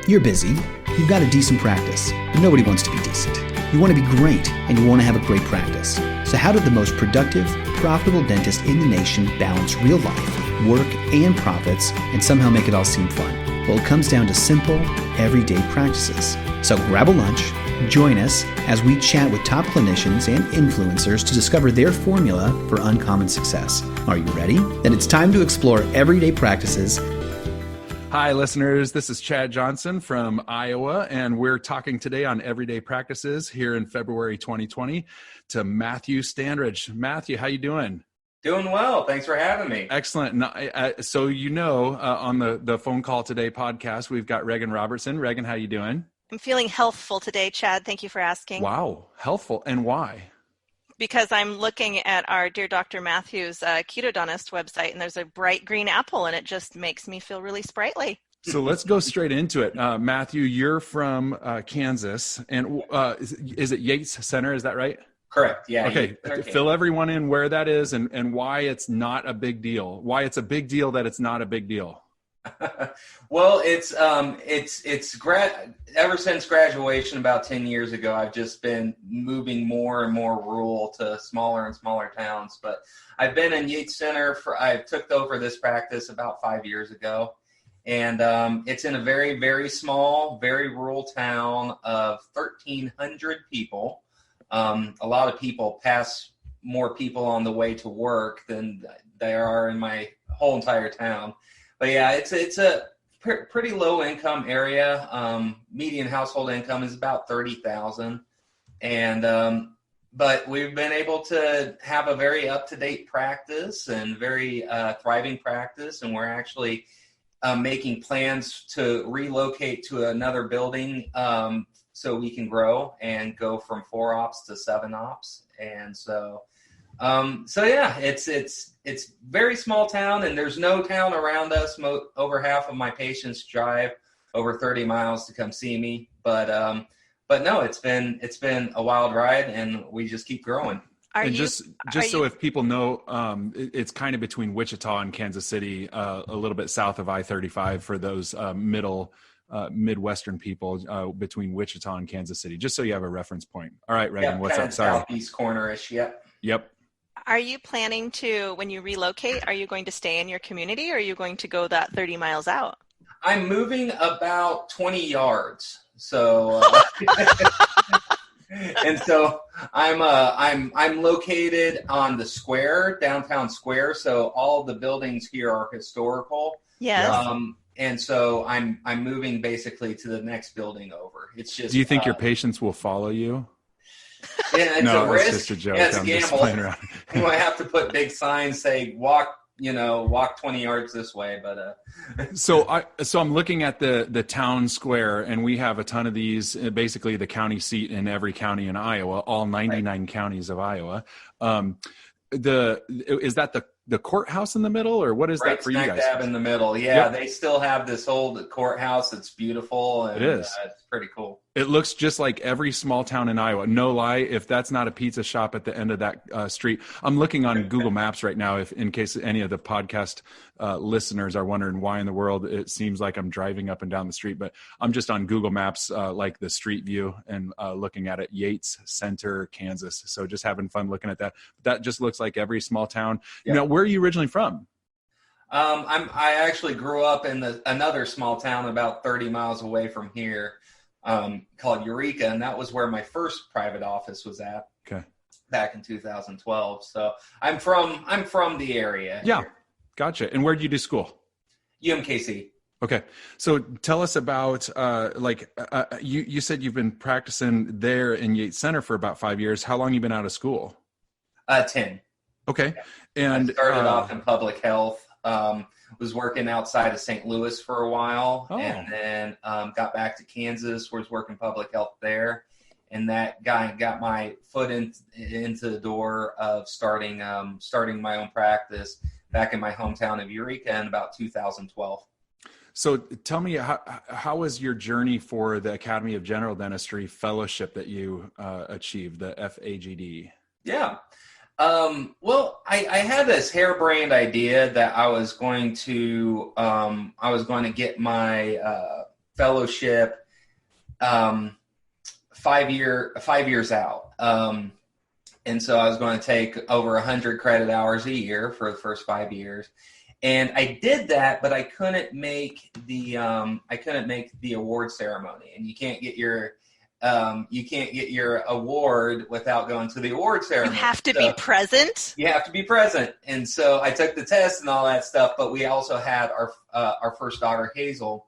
You're busy, you've got a decent practice, but nobody wants to be decent. You want to be great, and you want to have a great practice. So how did the most productive, profitable dentist in the nation balance real life, work, and profits, and somehow make it all seem fun? Well, it comes down to simple, everyday practices. So grab a lunch, join us as we chat with top clinicians and influencers to discover their formula for uncommon success. Are you ready? Then it's time to explore everyday practices. Hi, listeners. This is Chad Johnson from Iowa, and we're talking today on everyday practices here in February 2020 to Matthew Standridge. Matthew, how you doing? Doing well. Thanks for having me. Excellent. Now, so on the phone call today podcast, we've got Regan Robertson. Regan, how you doing? I'm feeling healthful today, Chad. Thank you for asking. Wow, healthful. And why? Because I'm looking at our Dear Dr. Matthew's Ketodontist website, and there's a bright green apple, and it just makes me feel really sprightly. So let's go straight into it. Matthew, you're from Kansas, and is it Yates Center? Is that right? Correct. Yeah. Okay. Fill everyone in where that is and why it's not a big deal. Why it's a big deal that it's not a big deal. Well, it's ever since graduation about 10 years ago, I've just been moving more and more rural to smaller and smaller towns. But I've been in Yates Center I took over this practice about 5 years ago. And it's in a very, very small, very rural town of 1,300 people. A lot of people pass more people on the way to work than there are in my whole entire town. But yeah, it's a pretty low income area. Median household income is about $30,000, and but we've been able to have a very up to date practice and very thriving practice, and we're actually making plans to relocate to another building so we can grow and go from 4 ops to 7 ops, and so yeah, it's very small town, and there's no town around us. Over half of my patients drive over 30 miles to come see me, but no, it's been a wild ride, and we just keep growing. So if people know, it's kind of between Wichita and Kansas City, a little bit south of I-35 for those Midwestern people, between Wichita and Kansas City, just so you have a reference point. All right, Regan, what's up? Sorry. Southeast corner-ish, Yep. Are you planning to, when you relocate, are you going to stay in your community, or are you going to go that 30 miles out? I'm moving about 20 yards. So, and so I'm located on the square, downtown square. So all the buildings here are historical. Yes. And so I'm moving basically to the next building over. It's just. Do you think your patients will follow you? Yeah, it's no, a risk. It's just a joke. Yeah, it's I'm a gamble. just playing around. You might have to put big signs say walk 20 yards this way. But so I'm looking at the town square, and we have a ton of these. Basically, the county seat in every county in Iowa, all 99 counties of Iowa. Is that the courthouse in the middle, or what is that for you guys? Right smack dab in the middle. Yeah, yep. They still have this old courthouse. It's beautiful. And, it is. It's pretty cool. It looks just like every small town in Iowa. No lie, if that's not a pizza shop at the end of that street. I'm looking on Google Maps right now, in case any of the podcast listeners are wondering why in the world it seems like I'm driving up and down the street. But I'm just on Google Maps, like the street view, and looking at it, Yates Center, Kansas. So just having fun looking at that. That just looks like every small town. Yeah. Now, where are you originally from? I actually grew up in another small town about 30 miles away from here. Called Eureka, and that was where my first private office was at. Okay. Back in 2012. So I'm from the area. Yeah. Here. Gotcha. And where did you do school? UMKC. Okay. So tell us about, you said you've been practicing there in Yates Center for about 5 years. How long have you been out of school? 10. Okay. And I started off in public health. Was working outside of St. Louis for a while, and then got back to Kansas, was working public health there, and that got my foot into the door of starting my own practice back in my hometown of Eureka in about 2012. So tell me, how was your journey for the Academy of General Dentistry fellowship that you achieved, the FAGD? Yeah. Well, I had this harebrained idea that I was going to get my fellowship 5 years out. And so I was going to take over 100 credit hours a year for the first 5 years. And I did that, but I couldn't make the award ceremony. And you can't get your award without going to the award ceremony. You have to be present. You have to be present. And so I took the test and all that stuff, but we also had our first daughter, Hazel,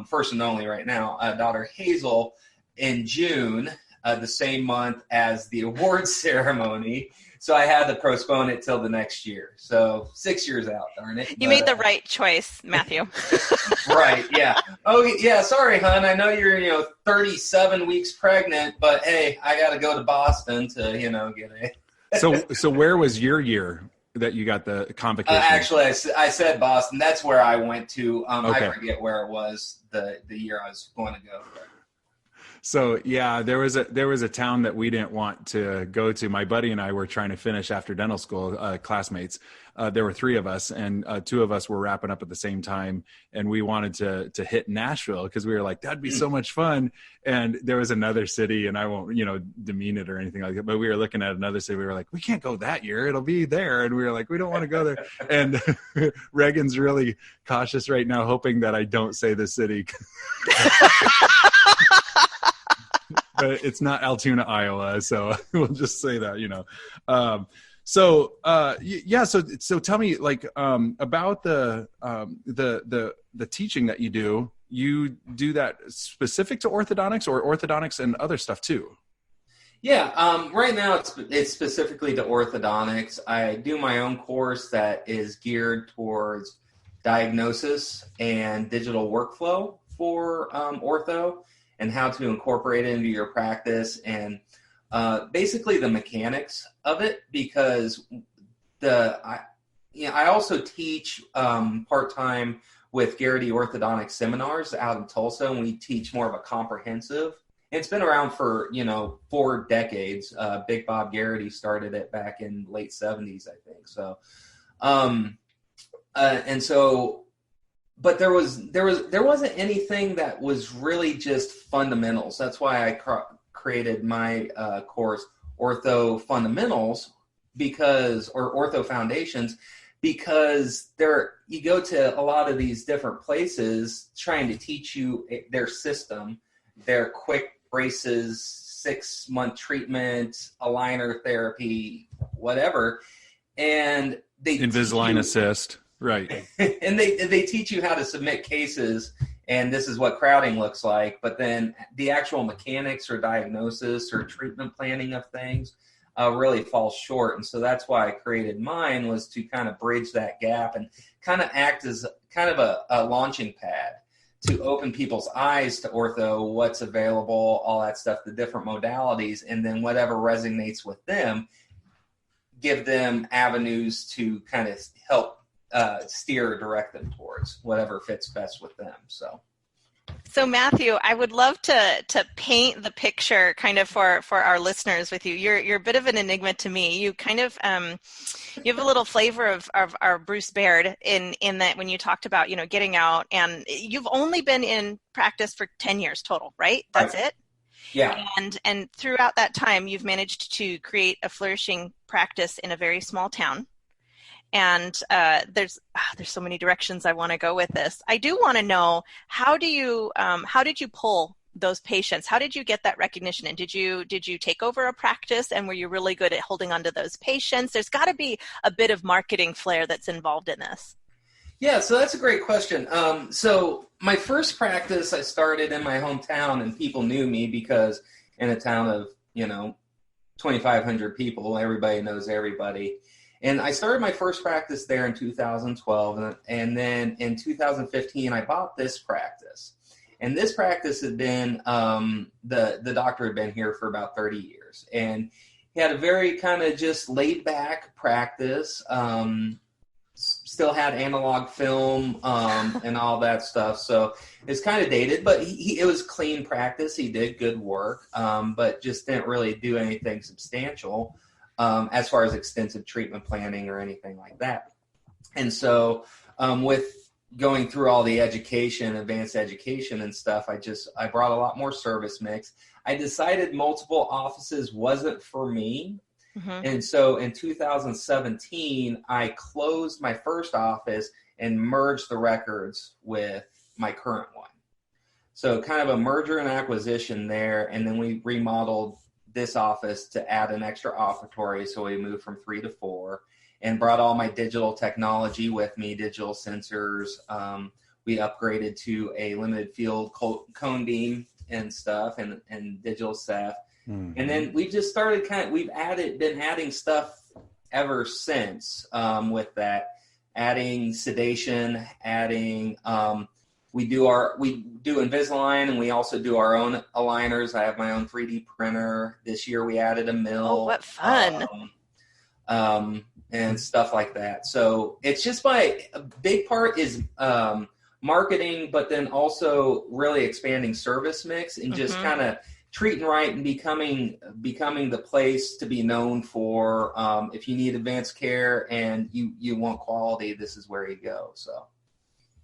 first and only right now, daughter Hazel, in June, the same month as the award ceremony. So I had to postpone it till the next year. So 6 years out, darn it. You made the right choice, Matthew. Right, yeah. Oh, yeah, sorry, hon. I know you're, 37 weeks pregnant, but hey, I got to go to Boston to, get it. So where was your year that you got the convocation? Actually, I said Boston. That's where I went to. Okay. I forget where it was the year I was going to go. So yeah, there was a town that we didn't want to go to. My buddy and I were trying to finish after dental school, classmates. There were 3 of us, and 2 of us were wrapping up at the same time. And we wanted to hit Nashville because we were like, that'd be so much fun. And there was another city, and I won't, demean it or anything like that. But we were looking at another city. We were like, we can't go that year. It'll be there. And we were like, we don't want to go there. And Reagan's really cautious right now, hoping that I don't say the city. But it's not Altoona, Iowa, so we'll just say that, So tell me, like, about the teaching that you do. You do that specific to orthodontics or orthodontics and other stuff too? Yeah, right now it's specifically to orthodontics. I do my own course that is geared towards diagnosis and digital workflow for ortho, and how to incorporate it into your practice, and basically the mechanics of it, because I also teach part-time with Garrity Orthodontic Seminars out in Tulsa, and we teach more of a comprehensive. And it's been around for 4 decades. Big Bob Garrity started it back in late 70s, I think. So, but there wasn't anything that was really just fundamentals. That's why I created my course, Ortho Fundamentals, or Ortho Foundations, because you go to a lot of these different places trying to teach you their system, their quick braces, 6-month treatment, aligner therapy, whatever, and they Invisalign assist. Right. And they teach you how to submit cases, and this is what crowding looks like, but then the actual mechanics or diagnosis or treatment planning of things really falls short. And so that's why I created mine, was to kind of bridge that gap and kind of act as kind of a launching pad to open people's eyes to ortho, what's available, all that stuff, the different modalities, and then whatever resonates with them, give them avenues to kind of help steer or direct them towards whatever fits best with them. So Matthew, I would love to paint the picture kind of for our listeners with you. You're a bit of an enigma to me. You kind of you have a little flavor of our Bruce Baird in that when you talked about getting out, and you've only been in practice for 10 years total, right? That's right. It. Yeah. And throughout that time, you've managed to create a flourishing practice in a very small town. And there's so many directions I want to go with this. I do want to know, how did you pull those patients? How did you get that recognition? And did you take over a practice, and were you really good at holding on to those patients? There's got to be a bit of marketing flair that's involved in this. Yeah, so that's a great question. So my first practice I started in my hometown, and people knew me because in a town of 2,500 people, everybody knows everybody. And I started my first practice there in 2012, and then in 2015, I bought this practice. And this practice had been, the doctor had been here for about 30 years. And he had a very kind of just laid-back practice, still had analog film and all that stuff. So it's kind of dated, but it was clean practice. He did good work, but just didn't really do anything substantial as far as extensive treatment planning or anything like that. And so with going through all the education, advanced education and stuff, I brought a lot more service mix. I decided multiple offices wasn't for me. Mm-hmm. And so in 2017, I closed my first office and merged the records with my current one. So kind of a merger and acquisition there. And then we remodeled this office to add an extra offertory. So we moved from 3 to 4 and brought all my digital technology with me, digital sensors. We upgraded to a limited field cone beam and stuff and digital Ceph. Mm-hmm. And then we've just started been adding stuff ever since with that, adding sedation, adding, we do Invisalign, and we also do our own aligners. I have my own 3D printer. This year we added a mill. Oh, what fun. And stuff like that. So it's just a big part is marketing, but then also really expanding service mix and just kind of treating right and becoming the place to be known for. If you need advanced care and you want quality, this is where you go. So.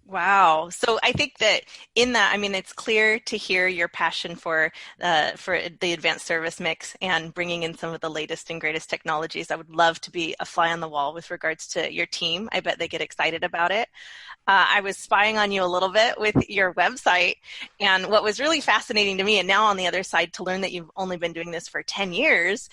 Wow. So I think that in that, I mean, it's clear to hear your passion for the advanced service mix and bringing in some of the latest and greatest technologies. I would love to be a fly on the wall with regards to your team. I bet they get excited about it. I was spying on you a little bit with your website, and what was really fascinating to me, and now on the other side to learn that you've only been doing this for 10 years,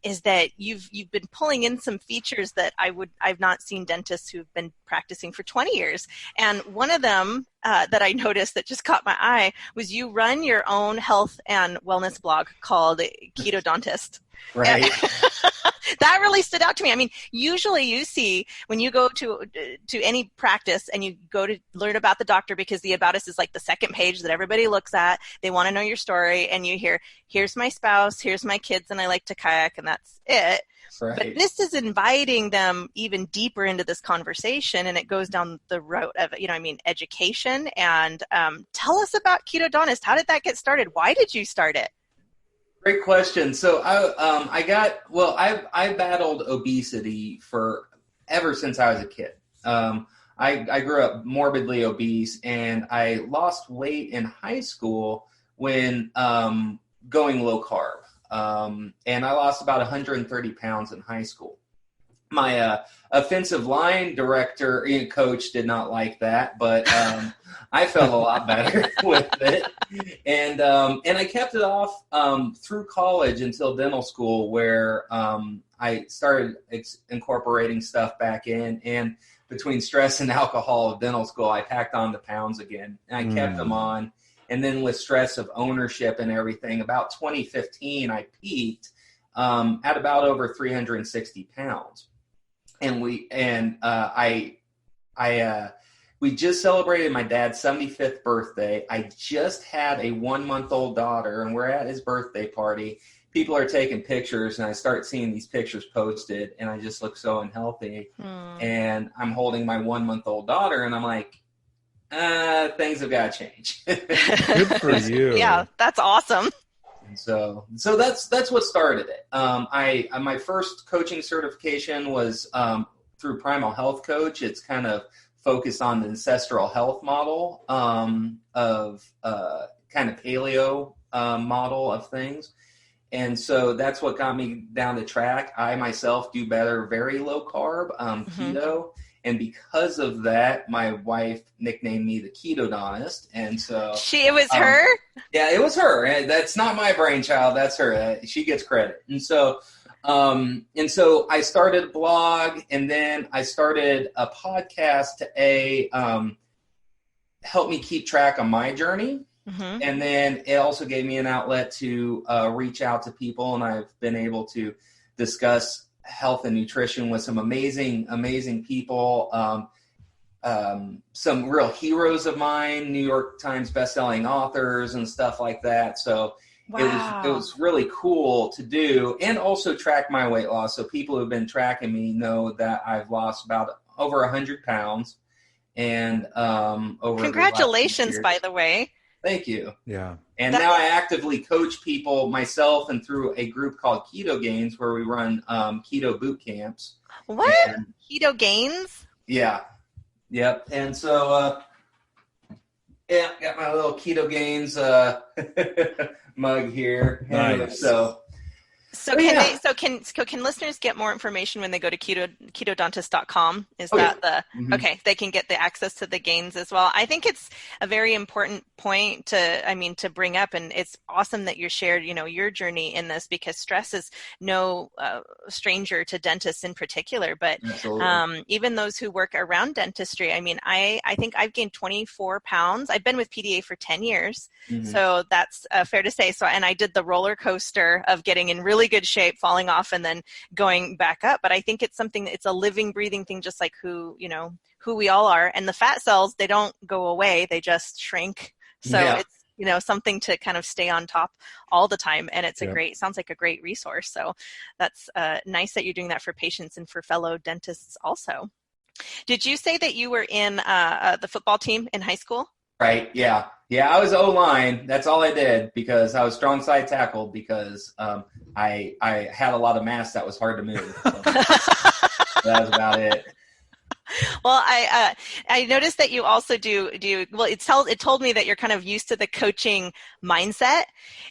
is that you've been pulling in some features that I've not seen dentists who've been practicing for 20 years. And one of them that I noticed that just caught my eye was you run your own health and wellness blog called Ketodontist. Right. That really stood out to me. I mean, usually you see when you go to any practice and you go to learn about the doctor, because the About Us is like the second page that everybody looks at. They want to know your story, and you hear, here's my spouse, here's my kids, and I like to kayak, and that's it. Right. But this is inviting them even deeper into this conversation, and it goes down the road of, education. And tell us about Ketodontist. How did that get started? Why did you start it? Great question. So I battled obesity ever since I was a kid. I grew up morbidly obese, and I lost weight in high school when going low carb. And I lost about 130 pounds in high school. My offensive line director and coach did not like that, but I felt a lot better with it. And I kept it off through college until dental school, where I started incorporating stuff back in. And between stress and alcohol of dental school, I packed on the pounds again, and I kept them on. And then with stress of ownership and everything, about 2015, I peaked at about over 360 pounds. And we just celebrated my dad's 75th birthday. I just had a 1-month-old daughter, and we're at his birthday party. People are taking pictures, and I start seeing these pictures posted, and I just look so unhealthy. And I'm holding my 1-month-old daughter, and I'm like, things have got to change. Good for you. Yeah, that's awesome. And so that's what started it. My first coaching certification was through Primal Health Coach. It's kind of focused on the ancestral health model of kind of paleo model of things. And so that's what got me down the track. I myself do better, very low carb, keto. And because of that, my wife nicknamed me the Ketodontist. And so it was her? Yeah, it was her. That's not my brainchild. That's her. She gets credit. And so I started a blog, and then I started a podcast to help me keep track of my journey. And then it also gave me an outlet to reach out to people, and I've been able to discuss health and nutrition with some amazing people, some real heroes of mine, New York Times bestselling authors and stuff like that. So wow. It was really cool to do, and also track my weight loss. So people who have been tracking me know that I've lost about over 100 pounds, and over congratulations, by the way. Thank you. Yeah. And now I actively coach people myself, and through a group called Keto Gains, where we run keto boot camps. What? Keto Gains? Yeah. Yep. And so, yeah, got my little Keto Gains mug here. Nice. So can listeners get more information when they go to ketodontist.com? Okay, they can get the access to the gains as well. I think it's a very important point to bring up, and it's awesome that you shared, your journey in this, because stress is no stranger to dentists in particular, but even those who work around dentistry. I think I've gained 24 pounds. I've been with PDA for 10 years, so that's fair to say. So, and I did the roller coaster of getting in really good shape, falling off, and then going back up. But I think it's it's a living, breathing thing, just like who we all are. And the fat cells, they don't go away, they just shrink. So it's something to kind of stay on top all the time. And it's sounds like a great resource. So that's nice that you're doing that for patients and for fellow dentists also. Did you say that you were in the football team in high school? Right. Yeah. I was O-line. That's all I did, because I was strong side tackle, because I had a lot of mass that was hard to move. So that was about it. Well, I noticed that you also do well. It told me that you're kind of used to the coaching mindset,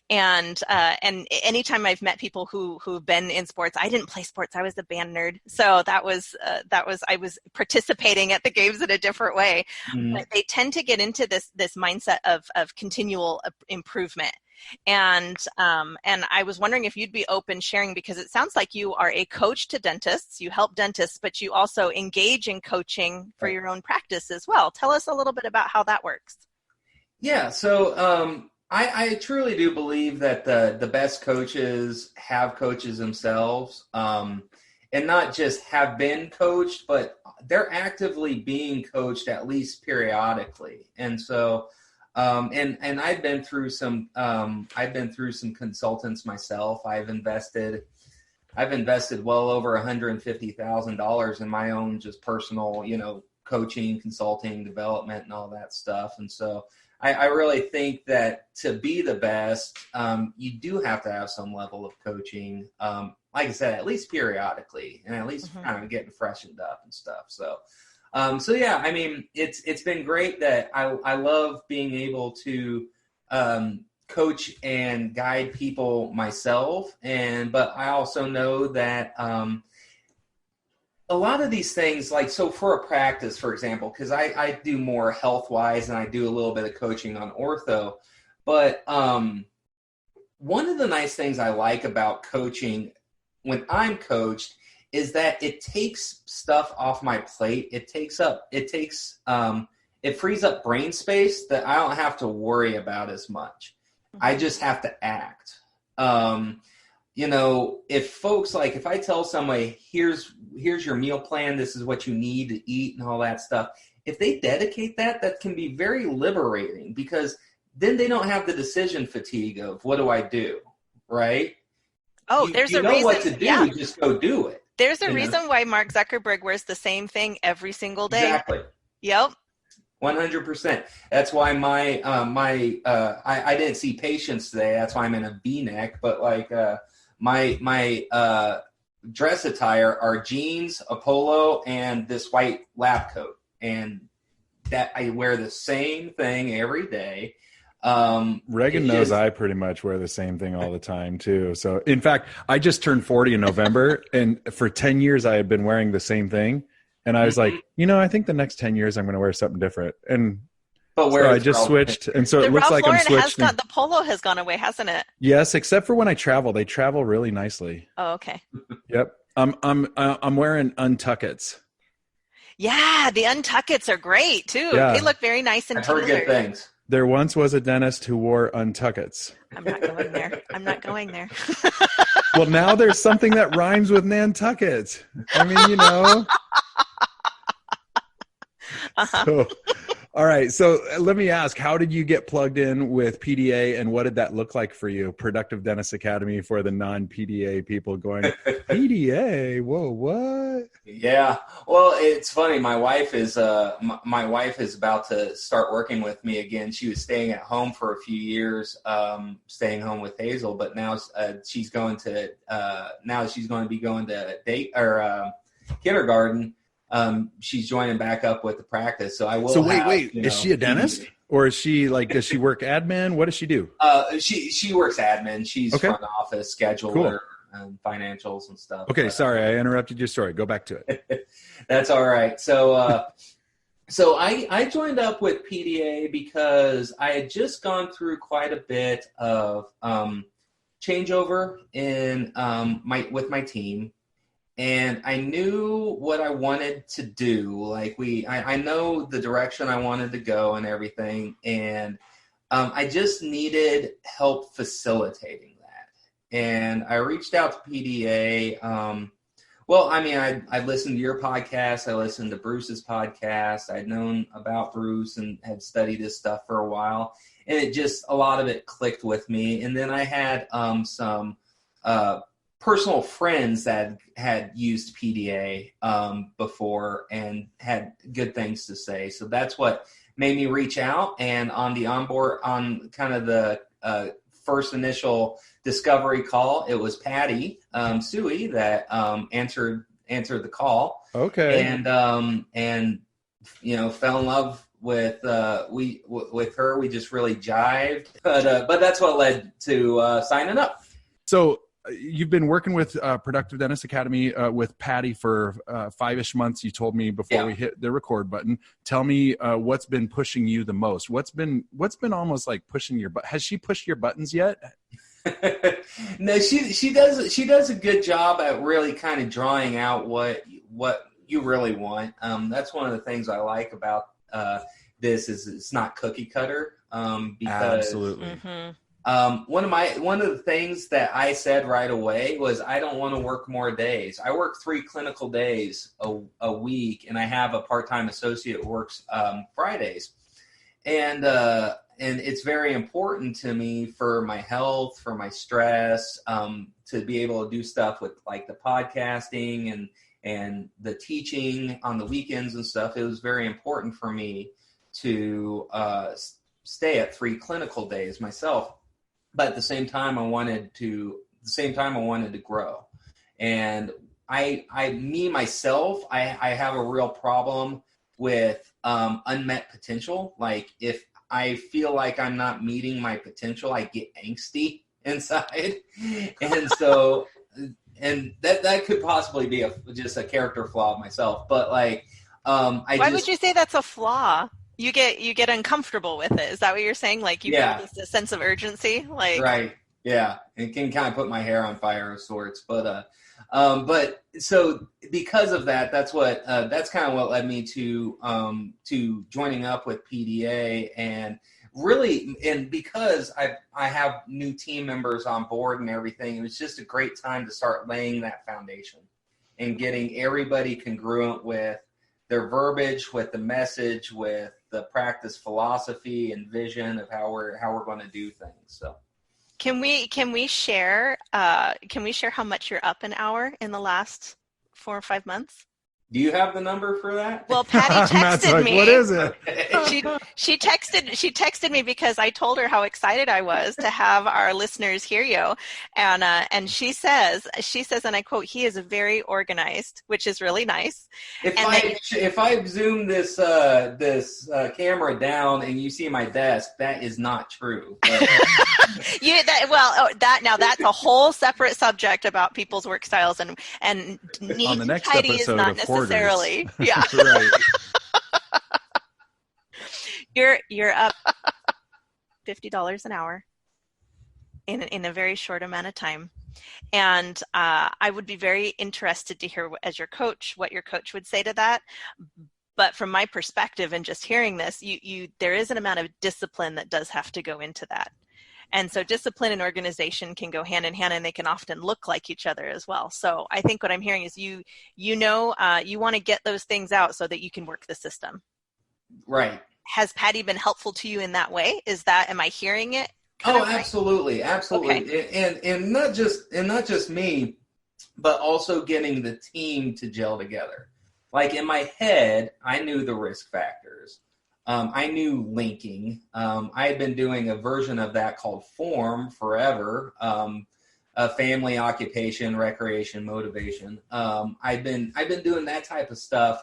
and anytime I've met people who've been in sports, I didn't play sports. I was a band nerd, so I was participating at the games in a different way. But they tend to get into this mindset of continual improvement. And I was wondering if you'd be open sharing, because it sounds like you are a coach to dentists, you help dentists, but you also engage in coaching for your own practice as well. Tell us a little bit about how that works. Yeah, so I truly do believe that the best coaches have coaches themselves, and not just have been coached, but they're actively being coached at least periodically. And so and I've been through some consultants myself. I've invested well over $150,000 in my own just personal, coaching, consulting, development, and all that stuff. And so I really think that to be the best, you do have to have some level of coaching. Like I said, at least periodically, and at least kind of getting freshened up and stuff. So yeah, it's been great that I love being able to coach and guide people myself, but I also know that a lot of these things, like, so for a practice, for example, because I do more health-wise and I do a little bit of coaching on ortho, but one of the nice things I like about coaching when I'm coached is that it takes stuff off my plate. It frees up brain space that I don't have to worry about as much. I just have to act. If folks, like, if I tell somebody, here's your meal plan, this is what you need to eat and all that stuff, if they dedicate that can be very liberating, because then they don't have the decision fatigue of, what do I do? Right? Oh, there's a reason. You know what to do, just go do it. There's a reason why Mark Zuckerberg wears the same thing every single day. Exactly. Yep. 100%. That's why I didn't see patients today. That's why I'm in a V-neck. But my dress attire are jeans, a polo, and this white lab coat, and that I wear the same thing every day. Reagan knows I pretty much wear the same thing all the time too. So in fact, I just turned 40 in November, and for 10 years I had been wearing the same thing. And I was like, I think the next 10 years I'm going to wear something different. But so I just switched. And so it looks like I'm switched. The polo has gone away, hasn't it? Yes. Except for when I travel, they travel really nicely. Oh, okay. Yep. I'm wearing untuckets. Yeah. The untuckets are great too. Yeah. They look very nice and tailored. I've heard good things. There once was a dentist who wore untuckets. I'm not going there. Well, now there's something that rhymes with Nantucket. So, all right. So let me ask, how did you get plugged in with PDA, and what did that look like for you? Productive Dentist Academy for the non-PDA people going, PDA, whoa, what? Yeah. Well, it's funny. My wife is about to start working with me again. She was staying at home for a few years, staying home with Hazel, but now she's going to be going to kindergarten. she's joining back up with the practice. So I will. So wait, is she a dentist, or is she like, does she work admin? What does she do? She works admin. She's front office, scheduler, and financials and stuff. Okay, sorry, I interrupted your story. Go back to it. That's all right. So, so I joined up with PDA because I had just gone through quite a bit of changeover in with my team. And I knew what I wanted to do. Like I know the direction I wanted to go and everything. And I just needed help facilitating that. And I reached out to PDA. Well, I mean, I listened to your podcast. I listened to Bruce's podcast. I'd known about Bruce and had studied his stuff for a while. And it just, a lot of it clicked with me. And then I had some personal friends that had used PDA before and had good things to say. So that's what made me reach out. And on kind of the first initial discovery call, it was Patty Suey that answered the call. Okay. And fell in love with with her. We just really jived. But that's what led to signing up. So you've been working with Productive Dentist Academy with Patty for 5-ish months. You told me before we hit the record button. Tell me what's been pushing you the most. What's been almost like pushing your butt? Has she pushed your buttons yet? No, she does a good job at really kind of drawing out what you really want. That's one of the things I like about this is it's not cookie cutter. Because absolutely. Mm-hmm. One of the things that I said right away was I don't want to work more days. I work 3 clinical days a week, and I have a part-time associate who works Fridays, and it's very important to me for my health, for my stress, to be able to do stuff with like the podcasting and the teaching on the weekends and stuff. It was very important for me to stay at 3 clinical days myself. But at the same time, I wanted to grow. And I have a real problem with unmet potential. Like if I feel like I'm not meeting my potential, I get angsty inside. And so, and that could possibly be just a character flaw of myself. But like, why would you say that's a flaw? You get uncomfortable with it. Is that what you're saying? Like you feel this sense of urgency? Like right. Yeah. It can kind of put my hair on fire of sorts. But so because of that, that's kind of what led me to joining up with PDA and because I have new team members on board and everything, it was just a great time to start laying that foundation and getting everybody congruent with their verbiage, with the message, with the practice philosophy and vision of how we're going to do things. So, can we share how much you're up an hour in the last 4 or 5 months? Do you have the number for that? Well, Patty texted me. What is it? She texted me because I told her how excited I was to have our listeners hear you, and she says, and I quote, "He is very organized," which is really nice. If I zoom this camera down and you see my desk, that is not true. That's a whole separate subject about people's work styles and neat on the next tidy episode is not of necessarily. Hoarders. Yeah. Right. You're up $50 an hour in a very short amount of time. And I would be very interested to hear as your coach, what your coach would say to that. But from my perspective and just hearing this, there is an amount of discipline that does have to go into that. And so discipline and organization can go hand in hand, and they can often look like each other as well. So I think what I'm hearing is you want to get those things out so that you can work the system. Right. Has Patty been helpful to you in that way? Am I hearing it? Absolutely. Absolutely. Okay. And not just me, but also getting the team to gel together. Like in my head, I knew the risk factors. I knew linking. I had been doing a version of that called FORM forever. Family, occupation, recreation, motivation. I've been doing that type of stuff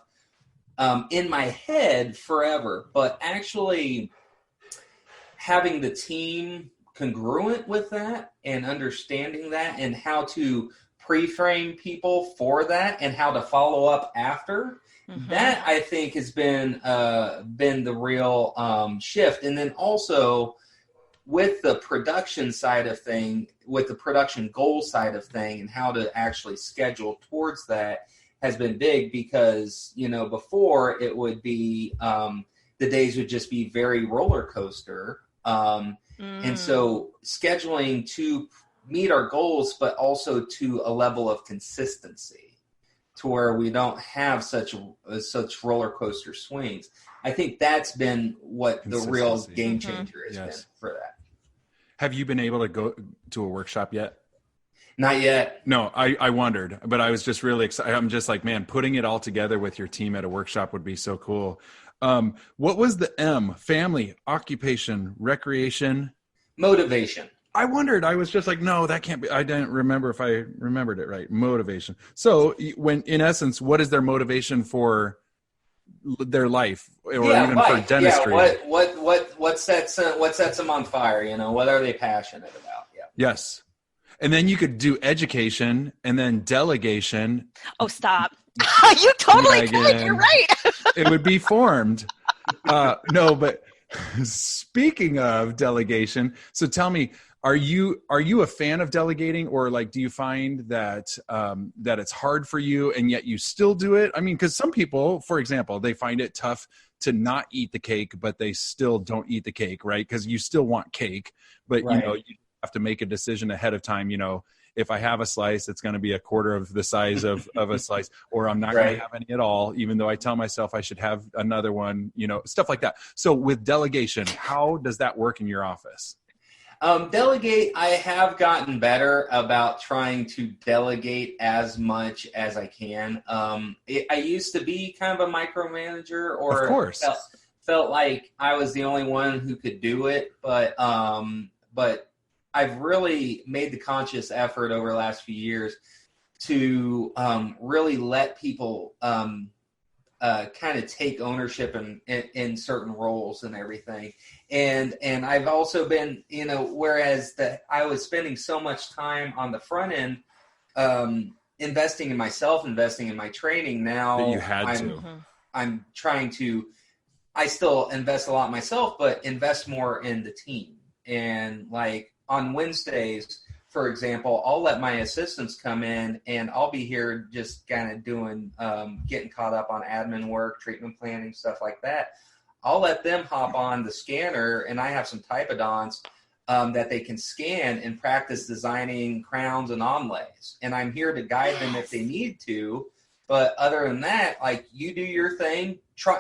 in my head forever, but actually having the team congruent with that and understanding that and how to pre-frame people for that and how to follow up after, that I think has been the real shift. And then also with the production side of thing, with the production goal side of thing and how to actually schedule towards that has been big, because, you know, before it would be, the days would just be very roller coaster. And so scheduling to meet our goals, but also to a level of consistency to where we don't have such roller coaster swings. I think that's been what the real game changer has been for that. Have you been able to go to a workshop yet? Not yet. No, I wondered, but I was just really excited. I'm just like, man, putting it all together with your team at a workshop would be so cool. What was the M? Family, occupation, recreation, motivation. I wondered. I was just like, no, that can't be. I didn't remember if I remembered it right. Motivation. So, when in essence, what is their motivation for their life, or even for dentistry? What sets them on fire? You know, what are they passionate about? Yeah. Yes. And then you could do education and then delegation. Oh, stop. You totally could. You're right. It would be formed. No, but speaking of delegation, so tell me, are you a fan of delegating, or like, do you find that that it's hard for you and yet you still do it? I mean, because some people, for example, they find it tough to not eat the cake, but they still don't eat the cake, right? Because you still want cake, but you know, you have to make a decision ahead of time. You know, if I have a slice, it's going to be a quarter of the size of a slice, or I'm not going to have any at all, even though I tell myself I should have another one, you know, stuff like that. So with delegation, how does that work in your office? Delegate, I have gotten better about trying to delegate as much as I can. I used to be kind of a micromanager, or of course. felt like I was the only one who could do it, but I've really made the conscious effort over the last few years to really let people kind of take ownership in certain roles and everything. And I've also been, you know, whereas I was spending so much time on the front end, investing in myself, investing in my training. Now that you had I'm trying to, I still invest a lot in myself, but invest more in the team. And like on Wednesdays, for example, I'll let my assistants come in and I'll be here just kind of doing, getting caught up on admin work, treatment planning, stuff like that. I'll let them hop on the scanner, and I have some typodonts that they can scan and practice designing crowns and onlays. And I'm here to guide them if they need to. But other than that, like, you do your thing,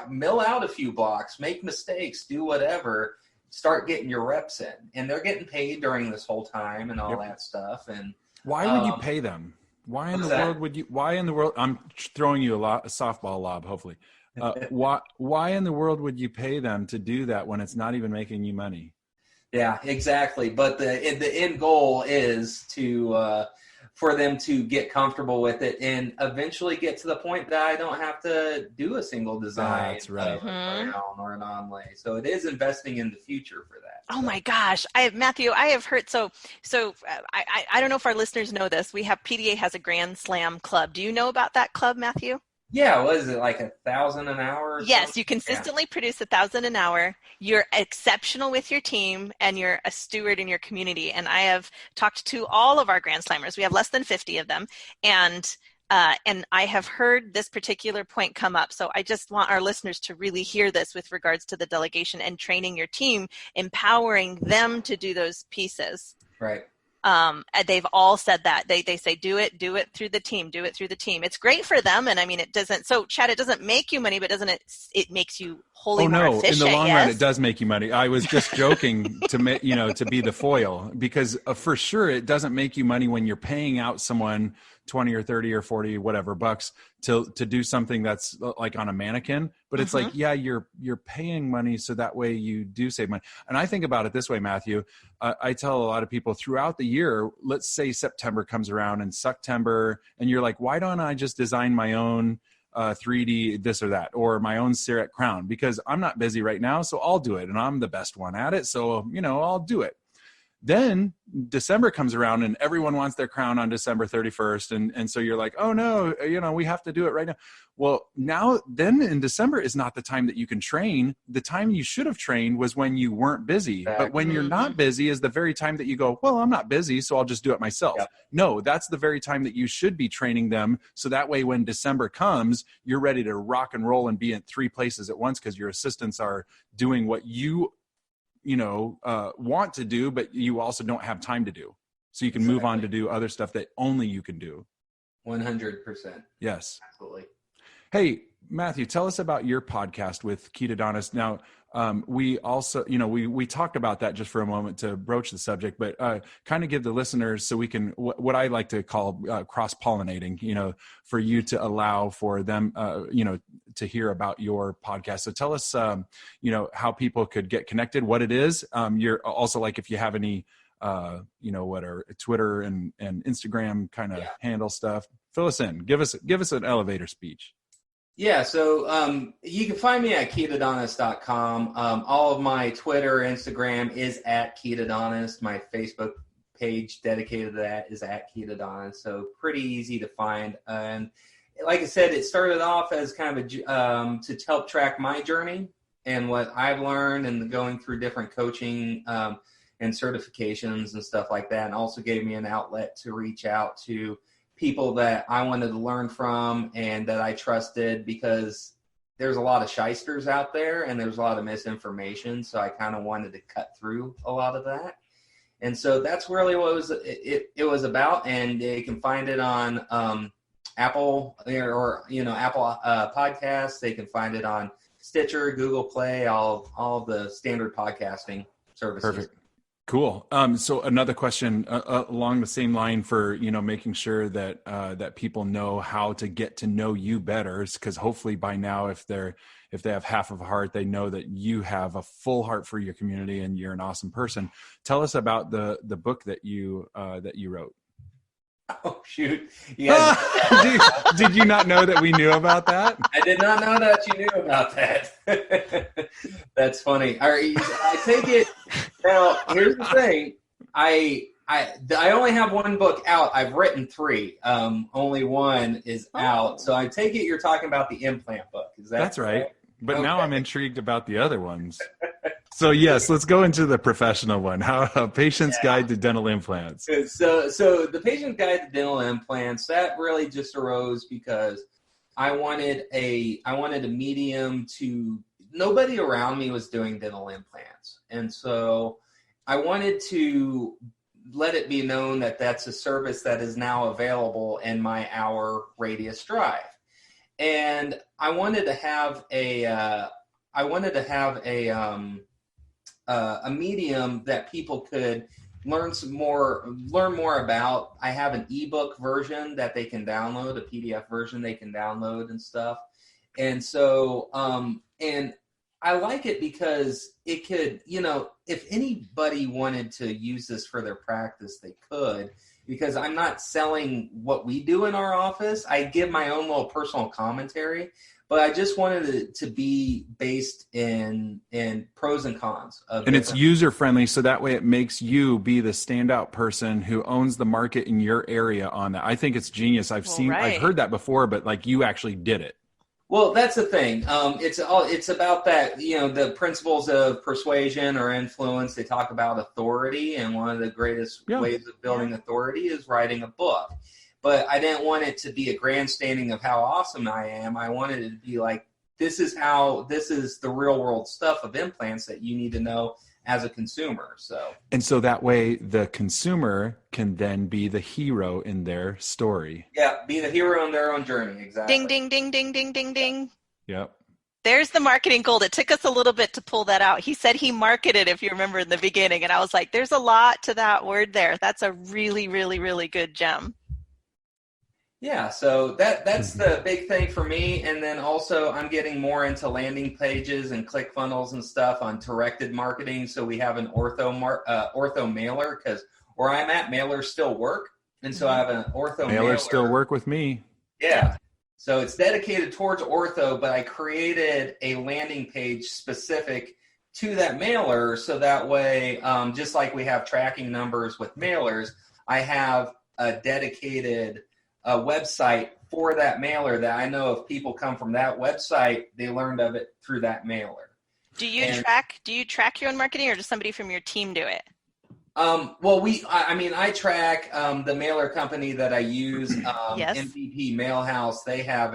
mill out a few blocks, make mistakes, do whatever. Start getting your reps in, and they're getting paid during this whole time and all that stuff. And why would you pay them? Why in the world would you? Why in the world? I'm throwing you a softball lob. Hopefully, why in the world would you pay them to do that when it's not even making you money? Yeah, exactly. But the end goal is to for them to get comfortable with it and eventually get to the point that I don't have to do a single design. That's right. Or an onlay. So it is investing in the future for that. Oh my gosh. Matthew, I have heard, so I don't know if our listeners know this. PDA has a Grand Slam club. Do you know about that club, Matthew? Yeah, what is it, like 1,000 an hour? Yes, something? You consistently produce 1,000 an hour. You're exceptional with your team, and you're a steward in your community. And I have talked to all of our Grand Slammers. We have less than 50 of them, and I have heard this particular point come up. So I just want our listeners to really hear this with regards to the delegation and training your team, empowering them to do those pieces. Right. They've all said that. They say, do it through the team, do it through the team. It's great for them. And I mean, it doesn't, so Chad, it doesn't make you money, but it makes you wholly more efficient. In the long run, it does make you money. I was just joking to be the foil, because for sure it doesn't make you money when you're paying out someone 20 or 30 or 40, whatever bucks to do something that's like on a mannequin. But it's like, yeah, you're paying money, so that way you do save money. And I think about it this way, Matthew. I tell a lot of people throughout the year, let's say September comes around and Sucktember, and you're like, why don't I just design my own 3D this or that, or my own CEREC crown, because I'm not busy right now, so I'll do it, and I'm the best one at it, so I'll do it. Then December comes around and everyone wants their crown on December 31st. And so you're like, oh no, we have to do it right now. Well, then in December is not the time that you can train. The time you should have trained was when you weren't busy. Exactly. But when you're not busy is the very time that you go, well, I'm not busy, so I'll just do it myself. Yep. No, that's the very time that you should be training them. So that way, when December comes, you're ready to rock and roll and be in 3 places at once, because your assistants are doing what you want to do, but you also don't have time to do. So you can move on to do other stuff that only you can do. 100%. Yes. Absolutely. Hey, Matthew, tell us about your podcast with Ketodontist. Now, we also, we talked about that just for a moment to broach the subject, but kind of give the listeners, so we can, what I like to call cross-pollinating, for you to allow for them, to hear about your podcast. So tell us, how people could get connected, what it is. You're also, like, if you have any, what are Twitter and Instagram kind of handle stuff, fill us in, give us an elevator speech. Yeah, so you can find me at ketodontist.com. All of my Twitter, Instagram is at Ketodontist. My Facebook page dedicated to that is at Ketodontist. So pretty easy to find. And like I said, it started off as kind of to help track my journey and what I've learned and going through different coaching and certifications and stuff like that. And also gave me an outlet to reach out to people that I wanted to learn from and that I trusted, because there's a lot of shysters out there and there's a lot of misinformation. So I kind of wanted to cut through a lot of that. And so that's really what it was about. And you can find it on Apple or Apple Podcasts. They can find it on Stitcher, Google Play, all the standard podcasting services. Perfect. Cool. So another question along the same line for, making sure that that people know how to get to know you better, because hopefully by now, if they have half of a heart, they know that you have a full heart for your community and you're an awesome person. Tell us about the book that you wrote. Oh, shoot. You guys Did you not know that we knew about that? I did not know that you knew about that. That's funny. I take it. Now, here's the thing. I only have one book out. I've written 3. Only one is out. So I take it you're talking about the implant book. Is that That's correct? right. But now I'm intrigued about the other ones. So yes, let's go into the professional one. A Patient's Guide to Dental Implants. So the Patient's Guide to Dental Implants, that really just arose because I wanted a medium to, nobody around me was doing dental implants. And so I wanted to let it be known that that's a service that is now available in my hour radius drive. And I wanted to have a medium that people could learn more about. I have an ebook version that they can download, a PDF version they can download and stuff. And so, and I like it because it could, if anybody wanted to use this for their practice, they could, because I'm not selling what we do in our office. I give my own little personal commentary, but I just wanted it to be based in pros and cons. And it's user friendly, so that way it makes you be the standout person who owns the market in your area on that. I think it's genius. I've heard that before, but like you actually did it. Well, that's the thing. It's about that, the principles of persuasion or influence. They talk about authority, and one of the greatest ways of building authority is writing a book. But I didn't want it to be a grandstanding of how awesome I am. I wanted it to be like, this is the real world stuff of implants that you need to know as a consumer. And so that way the consumer can then be the hero in their story. Yeah, be the hero in their own journey. Exactly. Ding, ding, ding, ding, ding, ding, ding. Yep. There's the marketing gold. It took us a little bit to pull that out. He said he marketed, if you remember in the beginning, and I was like, there's a lot to that word there. That's a really, really, really good gem. Yeah, so that's the big thing for me. And then also I'm getting more into landing pages and ClickFunnels and stuff on directed marketing. So we have an ortho mailer, because where I'm at, mailers still work. And so I have an ortho mailer. Mailers still work with me. Yeah. So it's dedicated towards ortho, but I created a landing page specific to that mailer, so that way, just like we have tracking numbers with mailers, I have a dedicated website for that mailer that I know if people come from that website, they learned of it through that mailer. Do you track your own marketing, or does somebody from your team do it? Well, I track the mailer company that I use, Yes. MVP Mailhouse. They have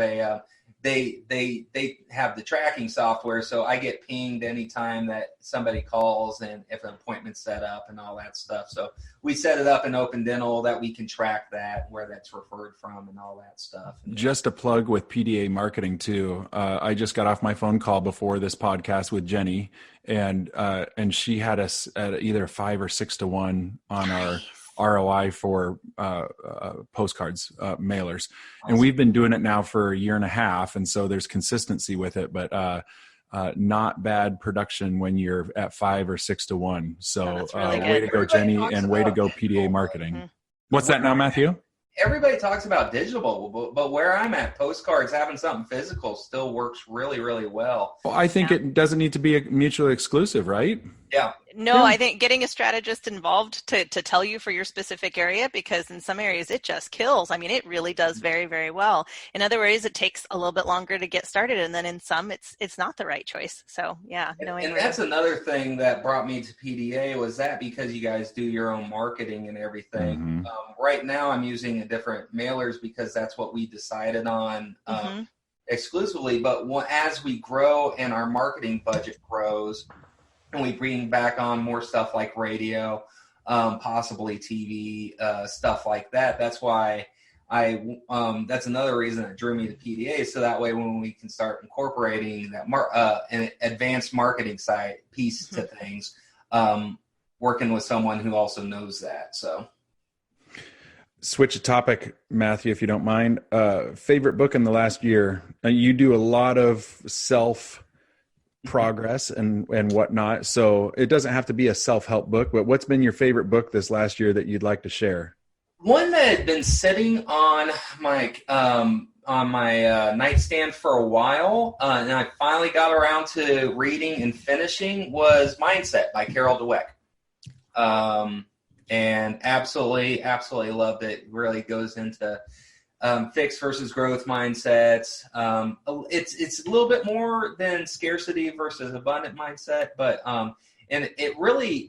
they have the tracking software, so I get pinged anytime that somebody calls and if an appointment's set up and all that stuff. So we set it up in Open Dental that we can track that, where that's referred from and all that stuff. Just a plug with PDA marketing too. I just got off my phone call before this podcast with Jenny, and she had us at either 5 or 6 to 1 on our ROI for postcards, mailers. And we've been doing it now for a year and a half. And so there's consistency with it, but not bad production when you're at 5 or 6 to 1. So really way to go, Jenny, and way to go, PDA marketing. Mm-hmm. What's that now, Matthew? Everybody talks about digital, but where I'm at, postcards, having something physical still works really, really well. Well, I think it doesn't need to be mutually exclusive, right? Yeah. No, I think getting a strategist involved to tell you for your specific area, because in some areas it just kills. I mean, it really does very, very well. In other areas, it takes a little bit longer to get started, and then in some, it's not the right choice. So yeah, and that's another thing that brought me to PDA was that because you guys do your own marketing and everything. Mm-hmm. Right now, I'm using a different mailers because that's what we decided on exclusively. But as we grow and our marketing budget grows, and we bring back on more stuff like radio, possibly TV, stuff like that. That's why that's another reason that drew me to PDA. So that way, when we can start incorporating that an advanced marketing side piece to things, working with someone who also knows that. So, switch a topic, Matthew, if you don't mind. Favorite book in the last year? You do a lot of self progress and whatnot, so it doesn't have to be a self-help book, but what's been your favorite book this last year that you'd like to share? One that had been sitting on my nightstand for a while, and I finally got around to reading and finishing, was Mindset by Carol Dweck. And absolutely loved it. It really goes into fixed versus growth mindsets. It's a little bit more than scarcity versus abundant mindset, but and it really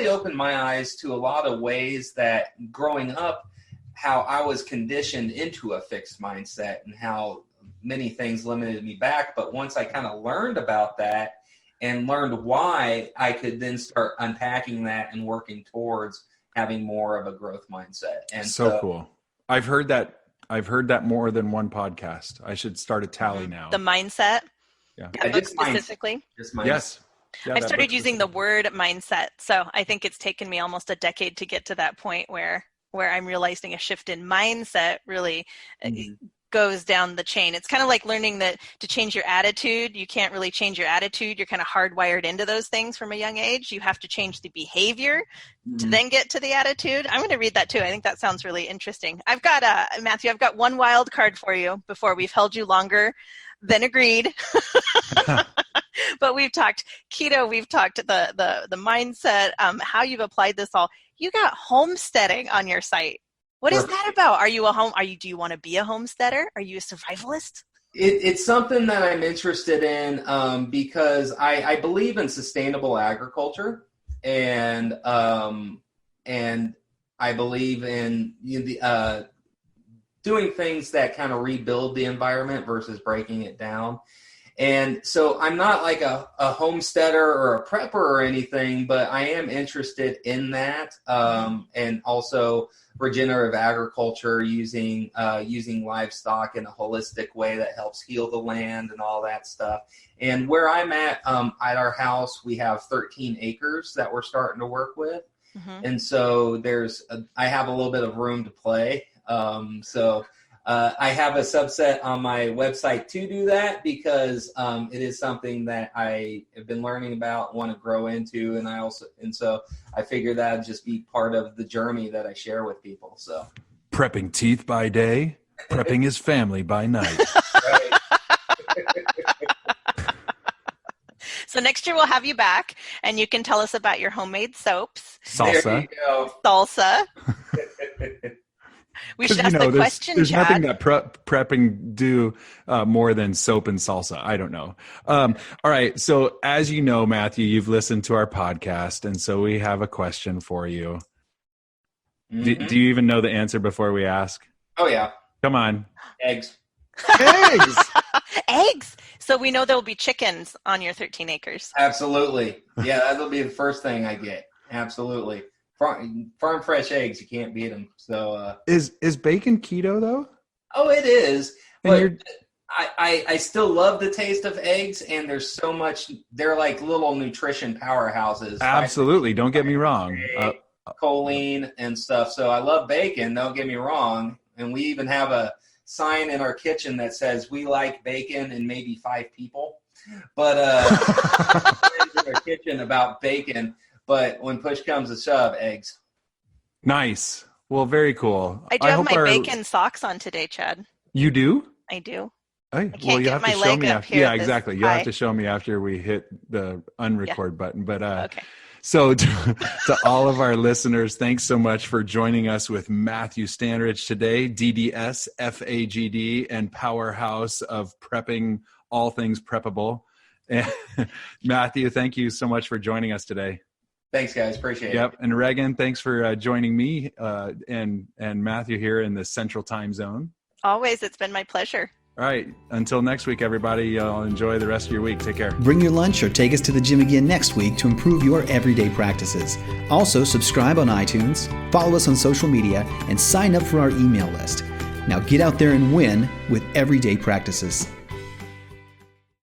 opened my eyes to a lot of ways that growing up, how I was conditioned into a fixed mindset and how many things limited me back. But once I kind of learned about that and learned why, I could then start unpacking that and working towards having more of a growth mindset. And so cool. I've heard that more than one podcast. I should start a tally now. The mindset. Yeah. That book specifically. Yes. Yeah, I started using the word mindset. So I think it's taken me almost a decade to get to that point where I'm realizing a shift in mindset really goes down the chain. It's kind of like learning that to change your attitude, you can't really change your attitude. You're kind of hardwired into those things from a young age. You have to change the behavior to then get to the attitude. I'm going to read that too. I think that sounds really interesting. I've got Matthew, I've got one wild card for you before we've held you longer than agreed. But we've talked keto, we've talked the mindset, how you've applied this all. You got homesteading on your site. What is that about? Do you want to be a homesteader? Are you a survivalist? It's something that I'm interested in because I believe in sustainable agriculture, and I believe in doing things that kind of rebuild the environment versus breaking it down. And so I'm not like a homesteader or a prepper or anything, but I am interested in that. And also regenerative agriculture, using livestock in a holistic way that helps heal the land and all that stuff. And where I'm at our house, we have 13 acres that we're starting to work with. And so I have a little bit of room to play. I have a subset on my website to do that because it is something that I have been learning about, want to grow into, and so I figure that'd just be part of the journey that I share with people. So prepping teeth by day, prepping his family by night. Right. So next year we'll have you back, and you can tell us about your homemade soaps, There you Salsa. go. salsa. We should ask the question, there's Chad. nothing that prepping do more than soap and salsa. I don't know. All right. So as you know, Matthew, you've listened to our podcast, and so we have a question for you. Mhm. Do you even know the answer before we ask? Oh yeah, Come on. eggs. Eggs. Eggs. So we know there will be chickens on your 13 acres. Absolutely. Yeah, that'll be the first thing I get. Absolutely. Farm fresh eggs, you can't beat them. So Is bacon keto though? oh, it is. And But you're- I still love the taste of eggs, and there's so much. They're like little nutrition powerhouses. Absolutely. Don't get me wrong. Choline and stuff. So I love bacon. Don't get me wrong. And we even have a sign in our kitchen that says we like bacon and maybe 5 people. But in our kitchen about bacon. But when push comes to shove, eggs. Nice. Well, very cool. I do have hope my bacon socks on today, Chad. You do? I do. Hey, can't you get have my to show leg me up after. here Yeah, this exactly. You'll high. have to show me after we hit the unrecord button. But Okay. so to all of our listeners, thanks so much for joining us with Matthew Standridge today, DDS, FAGD, and powerhouse of prepping all things preppable. And Matthew, thank you so much for joining us today. Thanks, guys. Appreciate it. Yep. And Regan, thanks for joining me and Matthew here in the Central Time Zone. Always. It's been my pleasure. All right. Until next week, everybody, y'all enjoy the rest of your week. Take care. Bring your lunch or take us to the gym again next week to improve your everyday practices. Also, subscribe on iTunes, follow us on social media, and sign up for our email list. Now get out there and win with everyday practices.